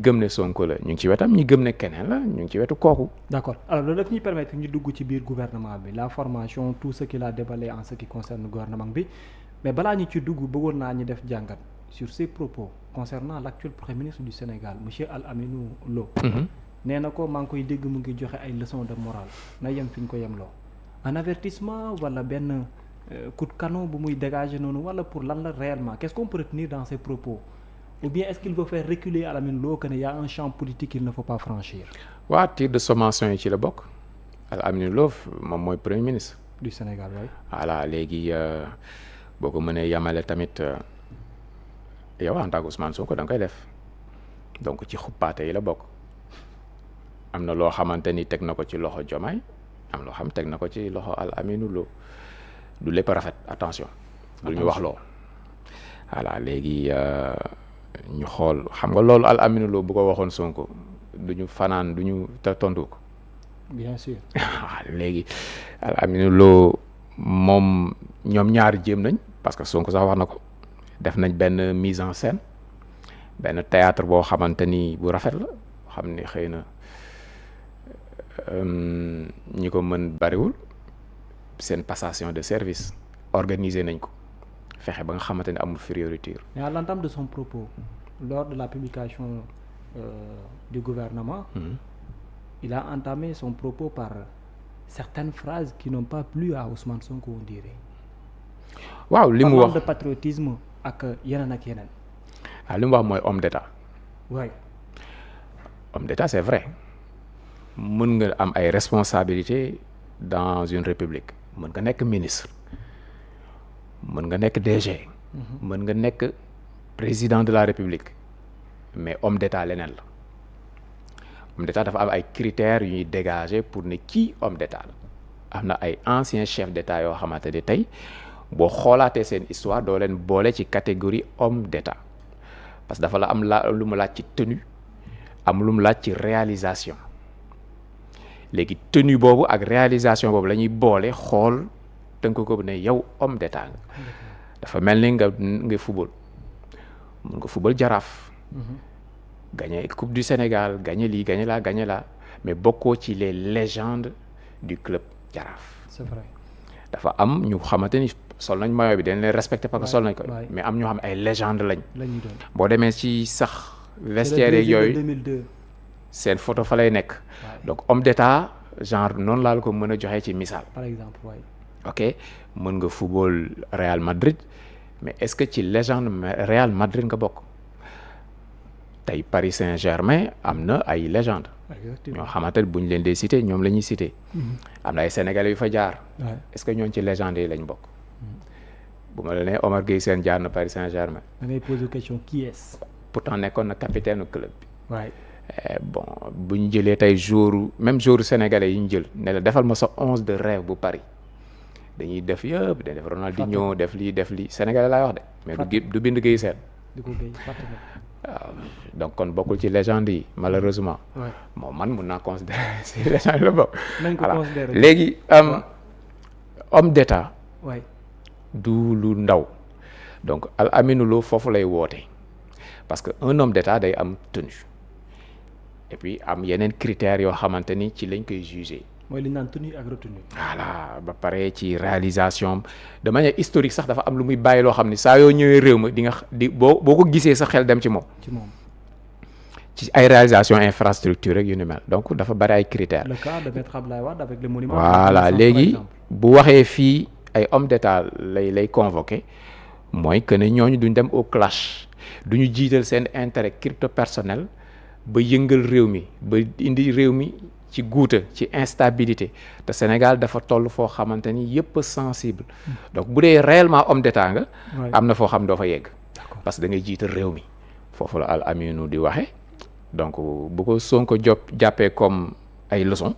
gëm ne Sonko la ñu ngi ci wetam ñi gëm ne keneen la ñu ngi ci wetu kooku. d'accord alors loolu daf ñuy permettre ñu dugg ci biir gouvernement bi la formation tout ce qu'il a déballé en ce qui concerne gouvernement bi mais balaa ñu ci dugg bëggoon naa ñu def jàngat sur ses propos concernant l'actuel premier ministre du Sénégal monsieur Al Aminou Lo. nee na ko maa ngi koy dégg mu ngi joxe ay leçons de morale na yem fi ñu ko yemloo un avertissement wala benn coup de canon bu muy dégager noonu wala pour lan la réellement qu'est-ce qu'on peut retenir dans ses propos ou bien est-ce qu'il veut faire reculer Al Aminou Lo que ne y a un champ politique qu'il ne faut pas franchir. waa tir de sommation yi ci la bokk Al Aminou Lo moom mooy premier ministre du Sénégal waay. voilà léegi boo ko mënee yamale tamit yow en tant que Ousmane Sonko da nga koy def donc ci xuppaate yi la bokk. am na loo xamante ni teg na ko ci loxo Diomaye am loo xam teg na ko ci loxo Al Aminou Lo du lépp rafet attention du ñu wax loo voilà léegi ñu xool xam nga loolu Al Aminou Lo bu ko waxoon Sonko du ñu fanaan du ñu te tontu ko. bien sûr. léegi Al Aminou Lo moom ñoom ñaari jéem nañ parce que Sonko sax wax na ko def nañ benn mise en scène benn théâtre boo xamante ni bu rafet la xam ni xëy na. ñi ko mën bariwul seen passation de service organiser nañ ko fexe ba nga xamante ne amul fioriture. mais à l'entame de son propos lors de la publication du gouvernement. Il a entamé son propos par certaines phrases qui n'ont pas plu à Ousmane Sonko on dirait. waaw li mu wax de patriotisme ak yeneen ak yeneen. waaw li mu wax mooy homme d'état. oui. homme d'état c'est vrai. mën nga am ay responsabilités dans une république mën nga nekk ministre mën nga nekk DG. mën nga nekk président de la république mais homme d'état leneen la homme d'état dafa am ay critères yu ñuy dégager pour ne kii homme d'état la am na ay anciens chefs d'état yoo xamante ne tey boo xoolaatee seen histoire doo leen boole ci catégorie homme d'état parce que dafa la am lu mu laaj ci tenue am lu mu laaj ci réalisation. léegi tenue boobu ak réalisation boobu la ñuy boole xool tënk ko ne yow homme d'état nga dafa mel ni nga football mun nga football Jaraaf. gagné coupe du Sénégal gagné lii gagné laa mais bokkoo ci les légendes du club Jaraaf. c'est vrai. dafa am ñu xamante ni sol nañ maillot bi dañ leen respecté parce que sol nañ ko mais am ñoo xam ay légendes lañ. boo demee ci sax vestiaire yeeg yooyu 2002. seen photo fa lay nekk. donc homme d'état genre noonu laa la ko mën a joxee ci misaal. par exemple waay. ok mën nga football Real Madrid mais est-ce que ci légende Real Madrid nga bokk tey Paris Saint-Germain am na ay légende ñoo xamante ne bu ñu leen dee cité ñoom la ñuy cité. am na ay sénégalais yu fa jaar. est-ce que ñooñu ci légende yi lañ bokk. bu ma la nee Omar Gueye Sène jaar na Paris Saint-Germain. da ngay poser question qui est. pourtant nekkoon na capitaine club bi. waay. bon bu ñu jëlee tey jour sénégalais yi ñu jël ne la defal ma sa 11 de rêve bu Paris dañuy def yëpp dañuy def Ronaldinho def lii sénégalais laay wax de mais du bind Gueye Sène. waaw donc kon bokkul ci légende yi malheureusement. moom man mun naa considérer si légende la bokk. nañ ko considérer léegi homme d'état. waay. du lu ndaw donc Al Aminou Lo foofu lay woote parce que un homme d'état day am tenue. et puis am yeneen critères yoo xamante ni ci lañ koy juger. mooy li ñu naan tenue ak retenue. voilà ba pare ci réalisation de manière historique sax dafa am lu muy bàyyi loo xam ni saa yoo ñëwee réew ma di boo ko gisee sa xel dem ci moom. ci ay réalisation infrastructure rek yu ni mel donc dafa bari ay critères. le cas de Maître Abdoulaye Wade avec le monument. voilà léegi bu waxee fii ay hommes d'état lay convoqué mooy que ne ñooñu duñ dem au clash duñu jiital seen intérêt crypto personnel. ba yëngal réew mi ba indi réew mi ci guuta ci instabilité te Sénégal dafa toll foo xamante ni yëpp sensible donc bu dee réellement homme d'état nga am na foo xam doo fa yegg parce que da ngay jiital réew mi foofu la Al Aminou di waxe donc bu ko Sonko jàppee comme ay leçon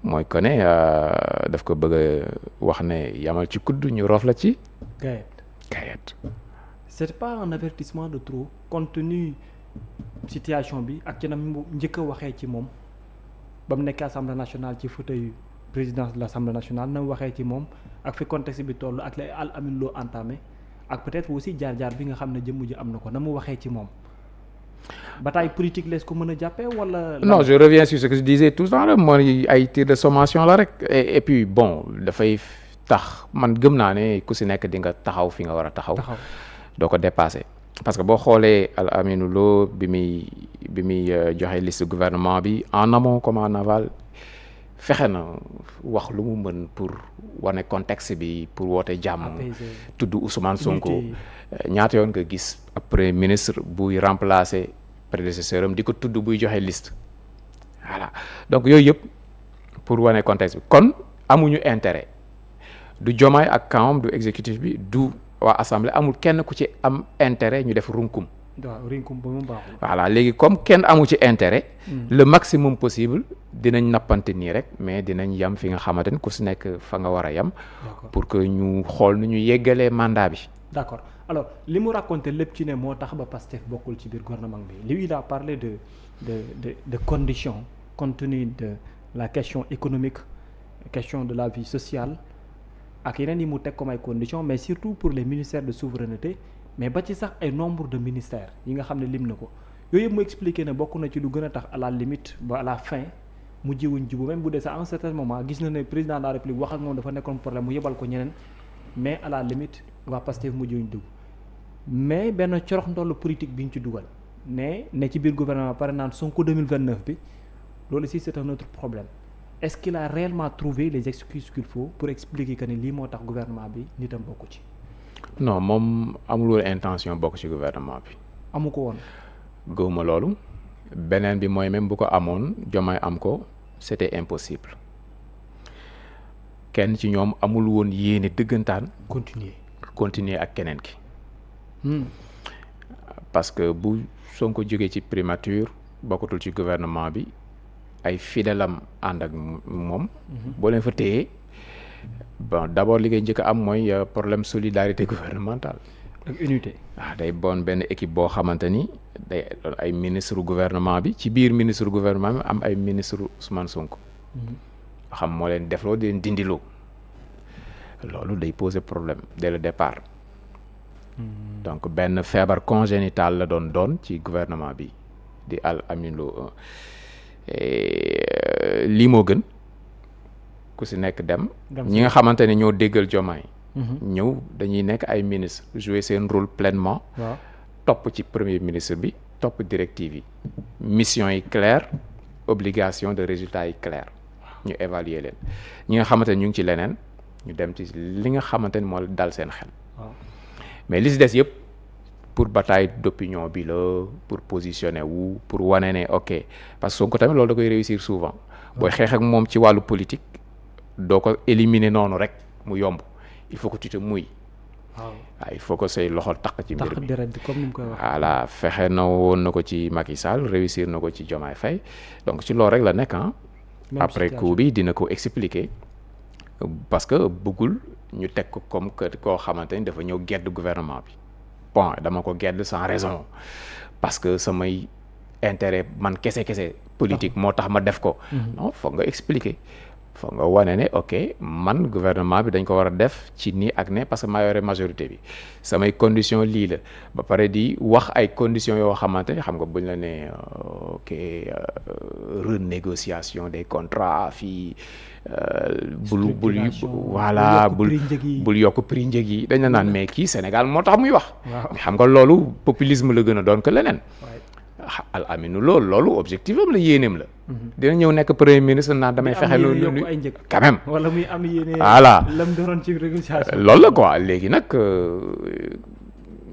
mooy que ne daf ko bëgg a wax ne yamal ci kudd ñu roof la ci gayet c'est pas un avertissement de trop compte tenu situation bi ak ci na mu njëkk a waxee ci moom ba mu nekk assemblée nationale ci fauteuil présidence de l'assemblée nationale na mu waxee ci moom ak fi contexte bi toll ak lay Al Aminou Lo entamé ak peut-être aussi jaar-jaar bi nga xam ne jëmm ji am na ko na mu waxee ci moom. bataille politique lees ko mën a jàppee wala. non je reviens sur ce que je disais tout le temps rek mooy ay tir de sommation la rek et puis bon dafay tax man gëm naa ne ku si nekk di nga taxaw fi nga war a taxaw. doo ko dépasser parce que boo xoolee Al Aminou Lo bi muy joxe liste gouvernement bi en amont comme en aval fexe na wax lu mu mën pour wane contexte bi pour woote jàmm. tudd Ousmane Sonko. ñaata yoon nga gis après ministre buy remplacer prédécesseur am di ko tudd buy joxe liste voilà donc yooyu yëpp pour wane contexte bi kon amuñu intérêt du Diomaye ak kawam du exécutif bi du waa assemblée amul kenn ku ci am intérêt ñu def runkum. waaw runkum ba mu baaxul. voilà léegi comme kenn amu ci intérêt. le maximum possible dinañ nappante nii rek mais dinañ yam fi nga xamante ni ku si nekk fa nga war a yam. pour que ñu xool nu ñu yeggalee mandat bi. d'accord alors li mu raconté lépp ci ne moo tax ba Pastef bokkul ci biir gouvernement bi lui il a parlé de conditions compte tenu de la question économique question de la vie sociale ak yeneen yi mu teg comme ay conditions mais surtout pour les ministères de souveraineté mais ba ci sax ay nombre de ministères yi nga xam ne lim na ko yooyu yëpp mu expliqué ne bokk na ci lu gën a tax à la limite ba à la fin mu jiwuñ jibu même bu dee sax à un certain moment gis na ne président de la république wax ak moom dafa nekkoon problème mu yebal ko ñeneen mais à la limite waa Pastef mu jiwuñ dugg mais benn corox ndollu politique bi ñu ci dugal ne ci biir gouvernement pare naan Sonko 2029 bi loolu aussi c'est un autre problème est-ce qu'il a réellement trouvé les excuses qu'il faut pour expliquer que ni lii moo tax gouvernement bi nitam bokku ci. non moom amul woon intention bokk ci gouvernement bi. amu ko woon. gëwuma loolu beneen bi mooy même bu ko amoon Diomaye am ko c'était impossible kenn ci ñoom amul woon yéene dëggantaan. continuer ak keneen ki. parce que bu Sonko jógee ci primature bokkatul ci gouvernement bi ay fidèlam ànd ak moom. boo leen fa téye bon d'abord li ngay njëkk a am mooy problème solidarité gouvernementale. ak unité. day bon benn équipe boo xamante ni day doon ay ministre gouvernement bi ci biir ministre gouvernement bi am ay ministre Ousmane Sonko. xam moo leen defloo di leen dindiloo loolu day poser problème dès le départ. donc benn feebar congénital la doon ci gouvernement bi di Al Aminou Lo lii moo gën ku si nekk dem. ñi nga xamante ne ñoo déggal Diomaye. ñëw dañuy nekk ay ministre jouer seen rôle pleinement. topp ci premier ministre bi topp directive yi mission yi claire obligation de résultat yi claire ñu évaluer leen ñi nga xamante ne ñu ngi ci leneen ñu dem ci li nga xamante ni moo dal seen xel. mais li si des yëpp pour bataille d'opinion bi la pour positionner wu pour wane ne ok parce que Sonko tamit loolu da koy réussir souvent. booy xeex ak moom ci wàllu politique doo ko éliminer noonu rek mu yomb il faut que tu te mouilles. waaw il faut que say loxo taq ci mbir mi comme ni mu koy waxee. voilà fexe na woon na ko ci Macky Sall réussir na ko ci Diomaye Faye donc ci loolu rek la nekk après coup bi dina ko expliquer parce que bëggul ñu teg ko comme que koo xamante ni dafa ñëw gedd gouvernement bi bon dama ko gedd sans raison parce que samay intérêt man kese politique moo tax ma def ko. non foog nga expliquer. foog nga wane ne ok man gouvernement bi dañ ko war a def ci nii ak ne parce que maa yore majorité bi samay condition lii la ba pare di wax ay conditions yoo xamante ne xam nga buñ la ne ok renégociation des contrats fii bul voilà bul yokk prix njëg yi dañ la naan mais kii Sénégal moo tax muy wax mais xam nga loolu populisme la gën a doon que leneen Al Aminou loolu objectif am la yéeneem la. dina ñëw nekk premier ministre naan damay fexe lu quand même. wala muy am yéene. voilà lam doon ci négociation. loolu la quoi léegi nag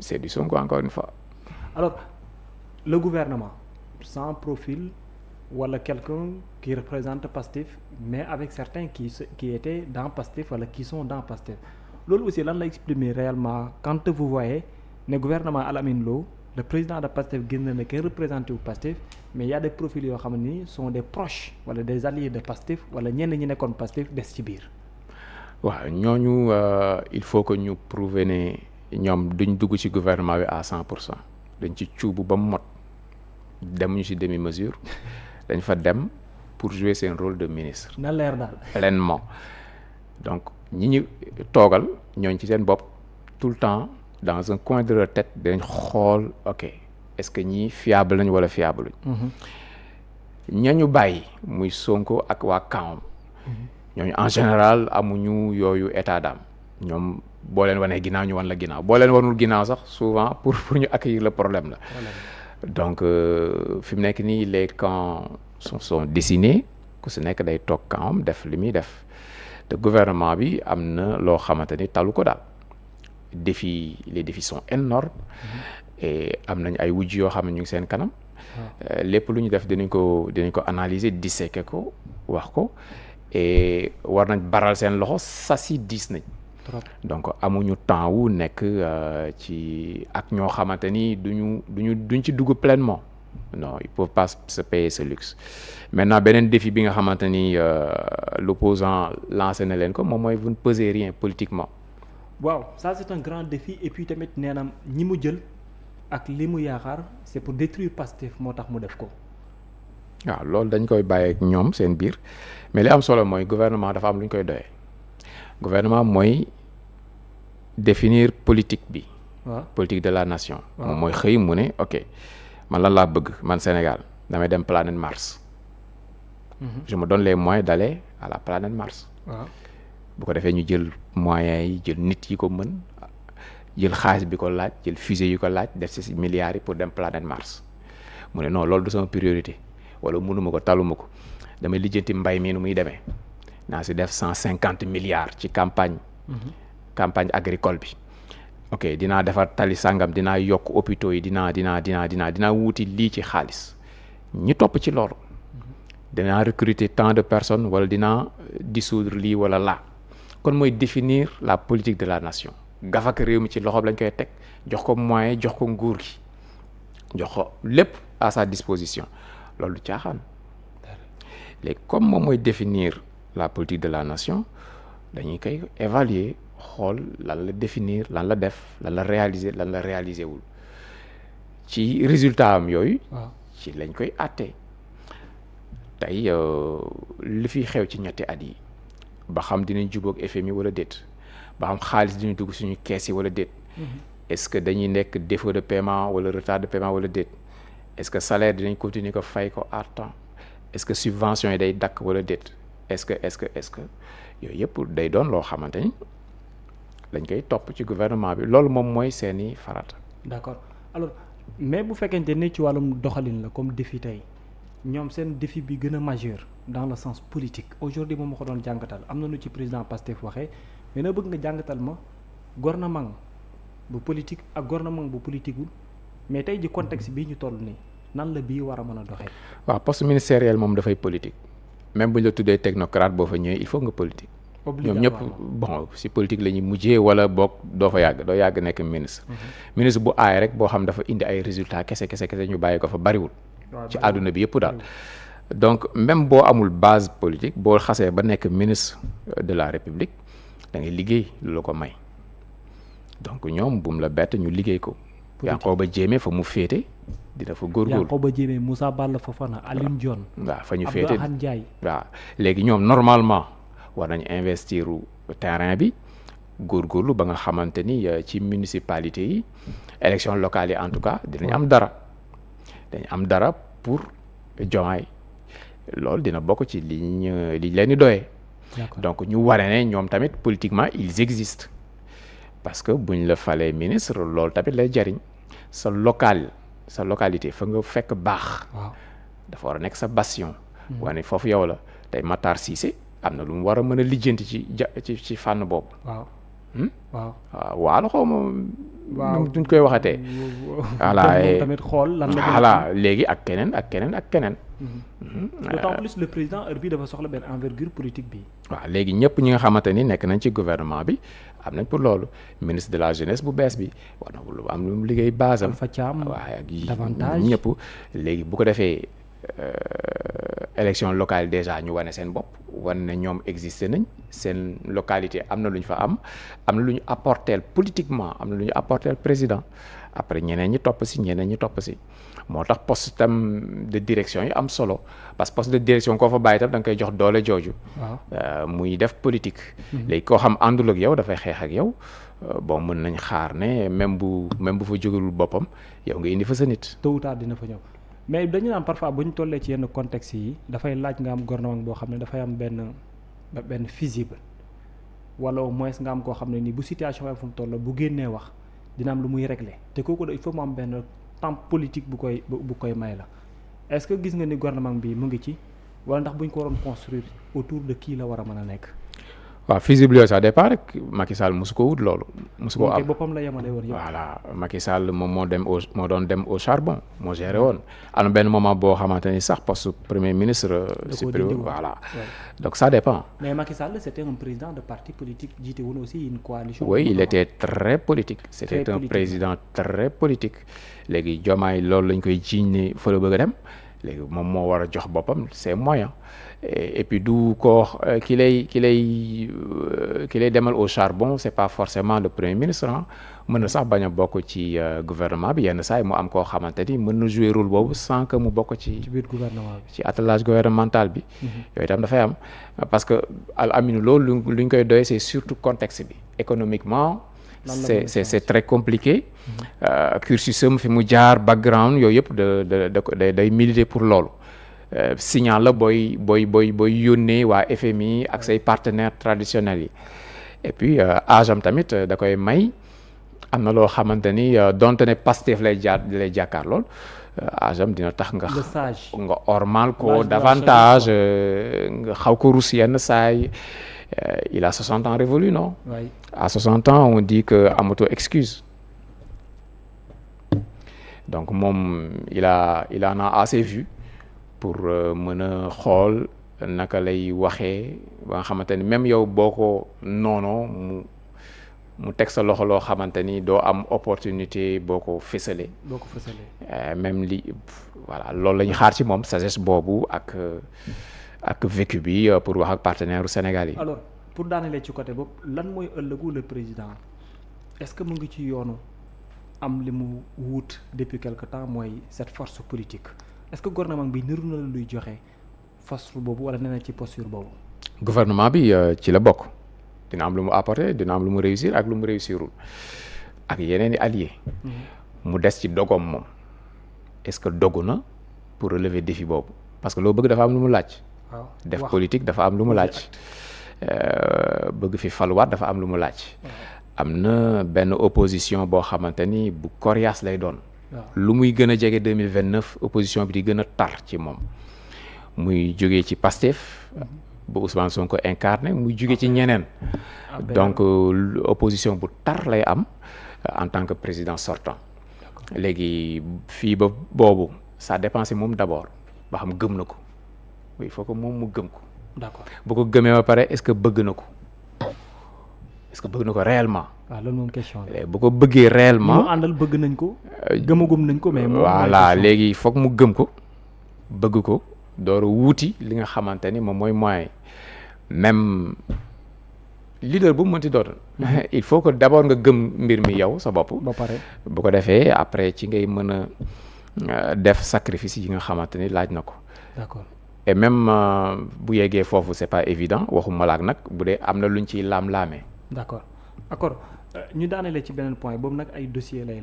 c'est du Sonko encore une fois. alors le gouvernement sans profil wala quelqu'un qui représente Pastef mais avec certains qui étaient dans Pastef wala qui sont dans Pastef loolu aussi lan la exprimer réellement quand vous voyez ne gouvernement Al Aminou Lo le président de Pastef génn na kenn représenté wu Pastef mais y a des profils yoo xam ni sont des proches wala des alliés de Pastef wala ñenn ñi nekkoon Pastef des ci biir. waaw ñooñu il faut que ñu prouver ne ñoom duñ dugg ci gouvernement bi à 100% dañ ci cuubu ba mu mot demuñu ci demi mesure dañ fa dem pour jouer seen rôle de ministre. na leer daal pleinement donc ñi ñu toogal ñooñ ci seen bopp tout le temps. dans un coin de leur tête dañ xool ok est-ce que ñii fiable nañ wala fiable luñ. ñañu bàyyi muy Sonko ak waa camp ñooñu en général amuñu yooyu état d'âme ñoom boo leen wanee ginnaaw ñu wan la ginnaaw boo leen wanul ginnaaw sax souvent pour ñu accueillir le problème la. donc fi mu nekk nii les camps sont dessinés ku si nekk day toog campam def li muy def te gouvernement bi am na loo xamante ni talu ko daal les défis sont énormes et am nañ ay wujj yoo xam ne ñu ngi seen kanam. lépp lu ñu def dinañ ko analyser disséquer ko wax ko et war nañ baral seen loxo sasi diis nañ. donc amuñu temps wu nekk ci ak ñoo xamante ni duñ ci dugg pleinement non ils peuvent pas se payer ce luxe. maintenant beneen défi bi nga xamante ni l'opposant lancé na leen ko moom mooy vous ne pesez rien politiquement. waaw ça c'est un grand défi et puis tamit nee na ñi mu jël ak li mu yaakaar c'est pour détruire Pastef moo tax mu def ko. waaw loolu dañ koy bàyyi ak ñoom seen biir mais li am solo mooy gouvernement dafa am lu ñu koy doyee. gouvernement mooy définir politique bi. politique de la nation. moom mooy xëy mu ne ok man lan laa bëgg man Sénégal damay dem planète Mars. je me donne les moyens d'aller à la planète Mars. bu ko defee ñu jël moyens yi jël nit yi ko mën jël xaalis bi ko laaj jël fusée yi ko laaj def ci milliards yi pour dem planète Mars mu ne non loolu du sama priorité wala mënuma ko taluma ko damay lijjanti mbay mi nu muy demee. naa si def 150 milliards ci campagne agricole bi ok dinaa defar tali sangam dinaa yokk hôpitaux yi dinaa wuuti lii ci xaalis ñi topp ci loolu dinaa recruter tant de personnes wala dinaa dissoudre lii wala laa kon mooy définir la politique de la nation gafak réew mi ci loxoom lañ koy teg jox ko moyen jox ko nguur gi jox ko lépp à sa disposition loolu caaxaan léegi comme moom mooy définir la politique de la nation dañuy koy évaluer xool lan la définir lan la def lan la réaliser wul ci résultat am yooyu. ci lañ koy àtte tey li fi xew ci ñetti at yi ba xam dinañ jubóog FMI wala déet ba xam xaalis dinañ dugg suñu kees yi wala déet. est-ce que dañuy nekk défaut de paiement wala retard de paiement wala déet est-ce que salaire dinañ continuer ko fay ko à temps est-ce que subvention yi day dakk wala déet. est-ce que yooyu yëpp day doon loo xamante ni dañ koy topp ci gouvernement bi loolu moom mooy seeni farata. d'accord alors mais bu fekkente ni ci wàllum doxalin la comme défi tey ñoom seen défi bi gën a majeur dans le sens politique aujourd'hui moom ma ko doon jàngatal am na nu ci président Pastef waxee mais na bëgg nga jàngatal ma gouvernement bu politique ak gouvernement bu politiqueul mais tey ji contexte bii ñu toll nii nan la bii war a mën a doxee. waaw poste ministériel moom dafay politique. même bu ñu la tuddee technocrate boo fa ñëwee il faut nga politique. ñoom ñëpp bon si politique la ñuy mujjee wala boog doo yàgg nekk ministre. ministre bu aay rek boo xam dafa indi ay résultats kese ñu bàyyi ko fa bariwul. ci àdduna bi yëpp daal. donc même boo amul base politique boo xasee ba nekk ministre de la république da ngay liggéey lu la ko may donc ñoom bu mu la bett ñu liggéey ko. Yankhoba Diémé fa mu féete. dina fa góorgóorlu Yankhoba Diémé Moussa Balla Fofana Alioune Dione. waaw fa ñu féete Abdou Ahad Ndiaye. waaw léegi ñoom normalement war nañu investir terrain bi góorgóorlu ba nga xamante ni ci municipalité yi élection locale yi en tout cas dinañ am dara pour Diomaye loolu dina bokk ci liñ leen di doyee. donc ñu waree ne ñoom tamit politiquement ils existent parce que buñ la falee ministre loolu tamit lay jariñ sa localité fa nga fekk baax. dafa war a nekk sa bastion. wane foofu yow la tey Matar Cissé am na lu mu war a mën a lijjanti ci fànn boobu. waalo xaw ma. duñ koy waxatee. voilà tamit xool lan la. voilà léegi ak keneen. d'autant plus le président heure bii dafa soxla benn envergure politique bi. waaw léegi ñëpp ñi nga xamante ni nekk nañ ci gouvernement bi am nañ pour loolu ministre de la jeunesse bu bees bi war na lu am lu mu liggéey base am. Alpha Thiam waaye ak davantage ñëpp léegi bu ko defee élection locale déjà ñu wane seen bopp wane ne ñoom existé nañ seen localité am na lu ñu fa am na lu ñu apporteel politiquement am na lu ñu apporteel président après ñeneen ñi topp si moo tax poste tam de direction yi am solo parce que poste de direction koo fa bàyyi tam da nga koy jox doole jooju. muy def politique. léegi koo xam àndul ak yow dafay xeex ak yow bon mën nañ xaar ne même bu fa jógalul boppam yow nga indi fa sa nit. tôt ou tard dina fa ñëw mais dañu naan parfois bu ñu tollee ci yenn contexte yi dafay laaj nga am gouvernement boo xam ne dafay am benn fusible wala au moins nga am koo xam ne nii bu situation bi fu mu toll bu génnee wax dina am lu muy régler te kooku il faut mu am benn temps politique bu koy may la est-ce que gis nga ni gouvernement bi mu ngi ci wala ndax bu ñu ko waroon construire autour de kii la war a mën a nekk. waaw fusible yooyu ça dépend rek Macky Sall mosu ko wut loolu. mosu ko am boppam la yemale woon yëpp. voilà Macky Sall moom moo doon dem au charbon moo géré woon. am na benn moment boo xamante ni sax poste premier ministre. supérieur voilà donc ça dépend. mais Macky Sall c'était un président de parti politique jiite woon aussi une coalition. oui il était très politique. c'était un président très politique. léegi Diomaye loolu lañ koy jiiñ ne fa la bëgg a dem léegi moom moo war a jox boppam ses moyens. et puis du ko ki lay demal au charbon c'est pas forcément le premier ministre mën na sax bañ a bokk ci gouvernement bi yenn saa yi mu am koo xamante ni mën na jouer rôle boobu sans que mu bokk ci biir gouvernement bi ci attelage gouvernemental bi. yooyu itam dafay am parce que al aminu loolu lu ñu koy doyee c'est surtout contexte bi économiquement. c'est très compliqué. cursusam fi mu jaar background yooyu yëpp day militer pour loolu. signal la booy yónnee waa FMI ak say partenaires traditionnels yi et puis âge am tamit da koy may am na loo xamante ni donte ne Pastef lay jàkkaar lool âge am dina tax nga ormal ko davantage nga xaw ko rus yenn saay il a 60 ans révolu non. Oui. À 60 ans on dit que amato excuse donc moom il en a assez vu. pour mën a xool naka lay waxee ba nga xamante ni même yow boo ko noonoo mu teg sa loxo loo xamante ni doo am opportunité boo ko fësalee. même voilà loolu la ñu xaar ci moom sagesse boobu ak vécu bi pour wax ak partenaire u Sénégal yi. alors pour daanelee ci côté boobu lan mooy ëllëgu le président est-ce que mu ngi ci yoonu am li mu wut depuis quelque temps mooy cette force politique. est-ce que gouvernement bi niru na luy joxe force boobu wala nee na ci posture boobu. gouvernement bi ci la bokk dina am lu mu apporter dina am lu mu réussir ak lu mu réussirul ak yeneen i alliés. mu des ci dogom moom est-ce que dogu na pour relever défi boobu parce que loo bëgg dafa am lu mu laaj. waaw def politique dafa am lu mu laaj. bëgg fi faluwaat dafa am lu mu laaj. am na benn opposition boo xamante ni bu coriace lay doon. lu muy gën a jege 2029 opposition bi di gën a tar ci moom muy jógee ci Pastef ba Ousmane Sonko incarné muy jógee ci ñeneen donc opposition bu tar lay am en tant que président sortant léegi fii ba boobu ça dépend si moom d'abord ba xam gëm na ko il faut que moom mu gëm ko. d'accord bu ko gëmee ba pare est-ce que bëgg na ko réellement. waaw loolu moom question la. bu ko bëggee réellement ñu àndal bëgg nañ ko. gëmagum nañ ko mais. voilà léegi foog mu gëm ko bëgg ko door a wuuti li nga xamante ni moom mooy moyen même leader bu mu mënti doon. il faut que d'abord nga gëm mbir mi yow sa bopp. ba pare bu ko defee après ci ngay mën a def sacrifice yi nga xamante ni laaj na ko. d'accord et même bu yeggee foofu c'est pas évident waxuma la ak nag bu dee am na luñ ciy laam-laamee. d'accord ñu daanelee ci beneen point boobu nag ay dossier lay